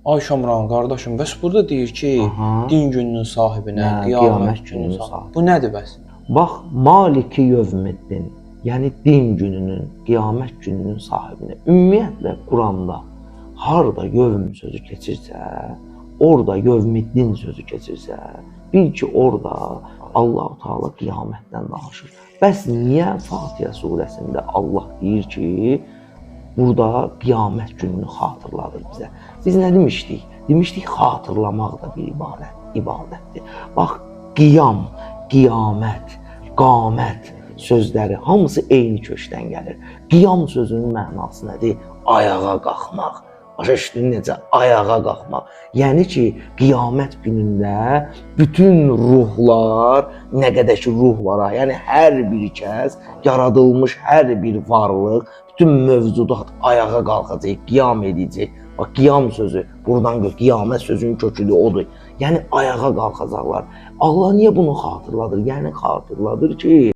Ay Şamran qardaşım, bəs burada deyir ki, Aha. din gününün sahibinə, Hə, qiyamət gününün sahibinə. Bu nədir bəs? Bax, Maliki Yevmiddin, yəni din gününün, qiyamət gününün sahibinə. Ümumiyyətlə Quranda harda yevm sözü keçirsə, orada Yevmiddin sözü keçirsə, bil ki, orada Allah Teala qiyamətdən danışır. Bəs niyə Fatihə surəsində Allah deyir ki, burada qiyamət gününü xatırladır bizə? Biz nə demişdik? Demişdik, xatırlamaq da bir ibadətdir. Bax, qiyam, qiyamət, qamət sözləri hamısı eyni kökdən gəlir. Qiyam sözünün mənası nədir? Ayağa qalxmaq. Başa düşdün necə? Ayağa qalxmaq. Yəni ki, qiyamət günündə bütün ruhlar, nə qədər ki ruh var, yəni hər bir kəs, yaradılmış hər bir varlıq, bütün mövcudat ayağa qalxacaq, qiyam edəcək. Bax, qiyam sözü, buradan gör, qiyamət sözünün kökü də odur. Yəni ayağa qalxacaqlar. Allah niyə bunu xatırladır? Yəni xatırladır ki,